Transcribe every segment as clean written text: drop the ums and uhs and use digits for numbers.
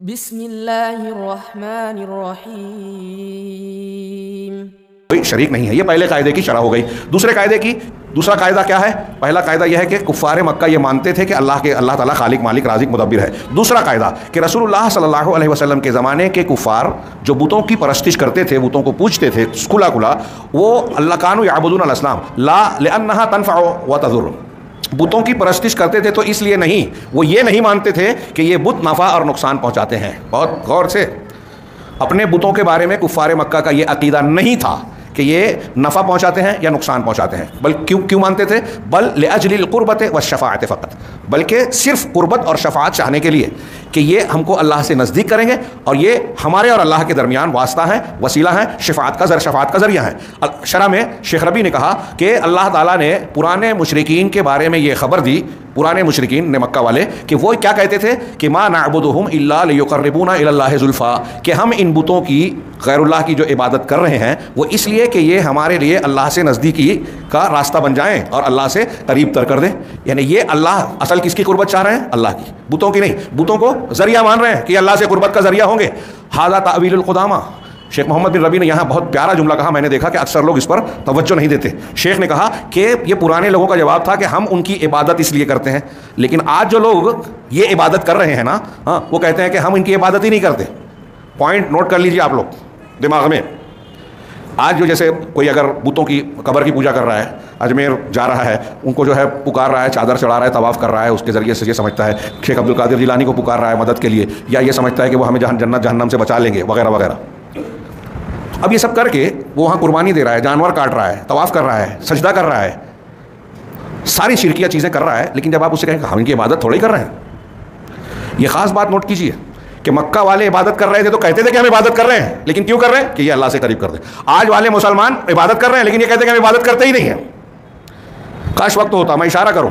بسم اللہ الرحمن الرحیم۔ کوئی شریک نہیں ہے، یہ پہلے قاعدے کی شرح ہو گئی۔ دوسرا قاعدہ کیا ہے؟ پہلا قاعدہ یہ ہے کہ کفار مکہ یہ مانتے تھے کہ اللہ تعالیٰ خالق مالک رازق مدبر ہے۔ دوسرا قاعدہ کہ رسول اللہ صلی اللہ علیہ وسلم کے زمانے کے کفار جو بتوں کی پرستش کرتے تھے، بتوں کو پوجتے تھے کھلا کھلا، وہ اللہ کانوا یعبدون الاصنام لا لانها تنفع وتضر، بتوں کی پرستش کرتے تھے تو اس لیے نہیں، وہ یہ نہیں مانتے تھے کہ یہ بت نفع اور نقصان پہنچاتے ہیں۔ بہت غور سے، اپنے بتوں کے بارے میں کفار مکہ کا یہ عقیدہ نہیں تھا کہ یہ نفع پہنچاتے ہیں یا نقصان پہنچاتے ہیں، بل کیوں مانتے تھے؟ بل لاجل القربت والشفاعت فقط، بلکہ صرف قربت اور شفاعت چاہنے کے لیے کہ یہ ہم کو اللہ سے نزدیک کریں گے اور یہ ہمارے اور اللہ کے درمیان واسطہ ہیں، وسیلہ ہیں، شفاعت کا ذریعہ ہیں۔ شرح میں شیخ ربی نے کہا کہ اللہ تعالیٰ نے پرانے مشرکین کے بارے میں یہ خبر دی، پرانے مشرکین نے مکہ والے، کہ وہ کیا کہتے تھے کہ ما نعبدہم الا لیقربونا الی اللہ زلفا، کہ ہم ان بتوں کی، غیر اللہ کی جو عبادت کر رہے ہیں وہ اس لیے کہ یہ ہمارے لیے اللہ سے نزدیکی کا راستہ بن جائیں اور اللہ سے قریب تر کر دیں۔ یعنی یہ اللہ اصل کس کی قربت چاہ رہے ہیں؟ اللہ کی، بتوں کی نہیں، بتوں کو ذریعہ مان رہے ہیں کہ اللہ سے قربت کا ذریعہ ہوں گے۔ ھذا تأویل القدامى۔ شیخ محمد بن ربی نے یہاں بہت پیارا جملہ کہا، میں نے دیکھا کہ اکثر لوگ اس پر توجہ نہیں دیتے۔ شیخ نے کہا کہ یہ پرانے لوگوں کا جواب تھا کہ ہم ان کی عبادت اس لیے کرتے ہیں، لیکن آج جو لوگ یہ عبادت کر رہے ہیں نا، وہ کہتے ہیں کہ ہم ان کی عبادت ہی نہیں کرتے۔ پوائنٹ نوٹ کر لیجیے آپ لوگ دماغ میں۔ آج جو جیسے کوئی اگر بتوں کی قبر کی پوجا کر رہا ہے، اجمیر جا رہا ہے، ان کو جو ہے پکار رہا ہے، چادر چڑھا رہا ہے، طواف کر رہا ہے، اس کے ذریعے سے یہ سمجھتا ہے شیخ عبد القادر جیلانی کو پکار رہا ہے مدد کے لیے، یا یہ سمجھتا ہے کہ وہ ہمیں جنت جہنم سے بچا لیں گے وغیرہ وغیرہ۔ اب یہ سب کر کے وہ وہاں قربانی دے رہا ہے، جانور کاٹ رہا ہے، طواف کر رہا ہے، سجدہ کر رہا ہے، ساری شرکیہ چیزیں کر رہا ہے، لیکن جب آپ اسے کہیں کہ ہم ان کی عبادت تھوڑی کر رہے ہیں، یہ خاص بات نوٹ کیجیے کہ مکہ والے عبادت کر رہے تھے تو کہتے تھے کہ ہم عبادت کر رہے ہیں، لیکن کیوں کر رہے ہیں؟ کہ یہ اللہ سے قریب کر دیں۔ آج والے مسلمان عبادت کر رہے ہیں لیکن یہ کہتے ہیں کہ ہم عبادت کرتے ہی نہیں ہیں۔ کاش وقت ہوتا میں اشارہ کروں،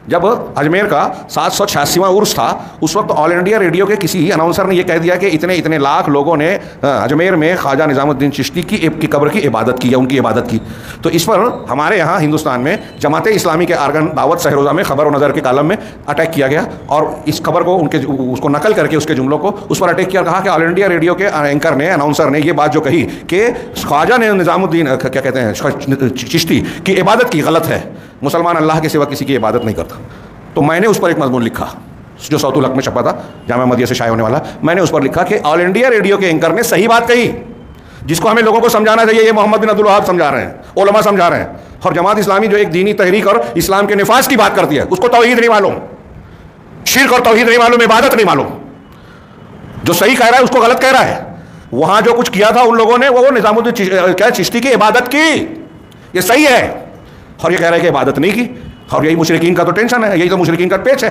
جب اجمیر کا 786واں عرس تھا، اس وقت آل انڈیا ریڈیو کے کسی اناؤنسر نے یہ کہہ دیا کہ اتنے لاکھ لوگوں نے اجمیر میں خواجہ نظام الدین چشتی کی قبر کی عبادت کی یا ان کی عبادت کی۔ تو اس پر ہمارے یہاں ہندوستان میں جماعت اسلامی کے آرگن دعوت سہروزہ میں خبر و نظر کے کالم میں اٹیک کیا گیا، اور اس خبر کو اس کو نقل کر کے اس کے جملوں کو اس پر اٹیک کیا، کہا کہ آل انڈیا ریڈیو کے اینکر نے، اناؤنسر نے یہ بات جو کہی کہ خواجہ نے نظام الدین کیا کہتے ہیں چشتی کی عبادت کی، غلط ہے، مسلمان اللہ کے سوا کسی کی عبادت نہیں کرتا۔ تو میں نے اس پر ایک مضمون لکھا جو صوت الحق میں چھپا تھا، جامعہ مدیہ سے شائع ہونے والا، میں نے اس پر لکھا کہ آل انڈیا ریڈیو کے اینکر نے صحیح بات کہی، جس کو ہمیں لوگوں کو سمجھانا چاہیے، یہ محمد بن عبد الوہاب سمجھا رہے ہیں، علماء سمجھا رہے ہیں، اور جماعت اسلامی جو ایک دینی تحریک اور اسلام کے نفاذ کی بات کرتی ہے، اس کو توحید نہیں معلوم، شرک اور توحید نہیں معلوم، عبادت نہیں معلوم، جو صحیح کہہ رہا ہے اس کو غلط کہہ رہا ہے۔ وہاں جو کچھ کیا تھا ان لوگوں نے، وہ نظام الدین چشتی کی عبادت کی، یہ صحیح ہے، اور یہ کہہ رہے ہیں کہ عبادت نہیں کی، اور یہی مشرکین کا تو ٹینشن ہے، یہی تو مشرکین کا پیچ ہے۔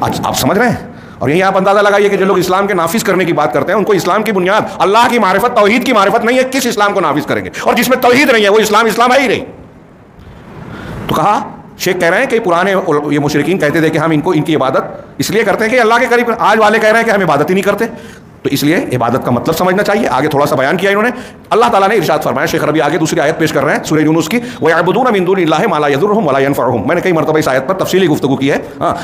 آپ سمجھ رہے ہیں؟ اور یہی آپ اندازہ لگائیے کہ جو لوگ اسلام کے نافذ کرنے کی بات کرتے ہیں، ان کو اسلام کی بنیاد اللہ کی معرفت، توحید کی معرفت نہیں ہے، کس اسلام کو نافذ کریں گے؟ اور جس میں توحید نہیں ہے وہ اسلام ہے ہی نہیں۔ تو کہا، شیخ کہہ رہے ہیں کہ پرانے یہ مشرکین کہتے تھے کہ ہم ان کی عبادت اس لیے کرتے ہیں کہ اللہ کے قریب، آج والے کہہ رہے ہیں کہ ہم عبادت ہی نہیں کرتے، تو اس لیے عبادت کا مطلب سمجھنا چاہیے۔ آگے تھوڑا سا بیان کیا انہوں نے، اللہ تعالیٰ نے ارشاد فرمایا، شیخ ربی آگے دوسری آیت پیش کر رہے ہیں سورہ یونس کی، وَيَعْبُدُونَ مِن دُونِ اللَّهِ مَا لَا يَضُرُّهُمْ وَلَا يَنفَعُهُمْ۔ میں نے کئی مرتبہ اس آیت پر تفصیلی گفتگو کی ہے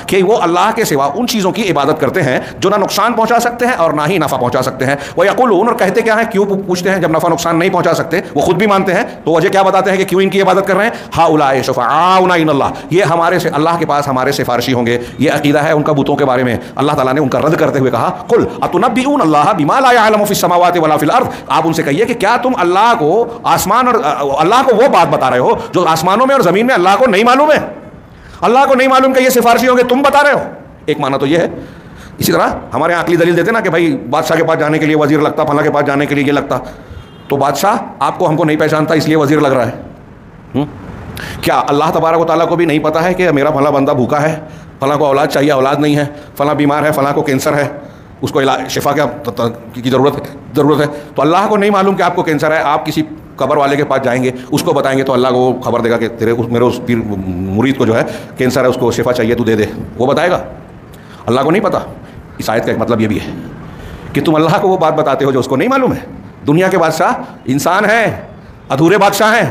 کہ وہ اللہ کے سوا ان چیزوں کی عبادت کرتے ہیں جو نہ نقصان پہنچا سکتے ہیں اور نہ ہی نفع پہنچا سکتے ہیں۔ وَيَقُولُونَ، اور کہتے کیا ہیں، کیوں پوچھتے ہیں جب نفع نقصان نہیں پہنچا سکتے، وہ خود بھی مانتے ہیں، تو وجہ کیا بتاتے ہیں کہ کیوں ان کی عبادت کر رہے ہیں؟ هَؤُلَاءِ شُفَعَاؤُنَا عِندَ اللَّهِ، یہ ہمارے سے اللہ کے پاس ہمارے سفارشی ہوں گے۔ یہ عقیدہ ہے ان کا بتوں کے بارے میں۔ اللہ تعالیٰ نے ان کا رد کرتے ہوئے کہا، قُلْ أَتُنَبِّئُونَ اللَّهَ بِمَا لَا يَعْلَمُ فِي السَّمَاوَاتِ وَلَا فِي الْأَرْضِ، آپ ان سے کہیے کہ کیا تم اللہ کو آسمان اور اللہ کو وہ بات بتا رہے ہو جو آسمانوں میں اور زمین میں اللہ کو نہیں معلوم ہے؟ اللہ کو نہیں معلوم کہ یہ سفارشی ہوں گے، تم بتا رہے ہو؟ ایک معنی تو یہ ہے۔ اسی طرح ہمارے عقلی دلیل دیتے نا کہ بھائی بادشاہ کے پاس جانے کے لیے وزیر لگتا، فلاں کے پاس جانے کے لیے یہ لگتا، تو بادشاہ آپ کو ہم کو نہیں پہچانتا اس لیے وزیر لگ رہا ہے۔ کیا اللہ تبارک و تعالیٰ کو بھی نہیں پتا ہے کہ میرا فلاں بندہ بھوکا ہے، فلاں کو اولاد چاہیے، اولاد نہیں ہے، فلاں بیمار ہے، فلاں کو کینسر ہے، اس کو شفا کی ضرورت ہے؟ تو اللہ کو نہیں معلوم کہ آپ کو کینسر ہے، آپ کسی قبر والے کے پاس جائیں گے، اس کو بتائیں گے تو اللہ کو وہ خبر دے گا کہ میرے اس پیر مرید کو جو ہے کینسر ہے، اس کو شفا چاہیے، تو دے دے، وہ بتائے گا؟ اللہ کو نہیں پتا۔ اس آیت کا ایک مطلب یہ بھی ہے کہ تم اللہ کو وہ بات بتاتے ہو جو اس کو نہیں معلوم ہے۔ دنیا کے بادشاہ انسان ہیں، ادھورے بادشاہ ہیں،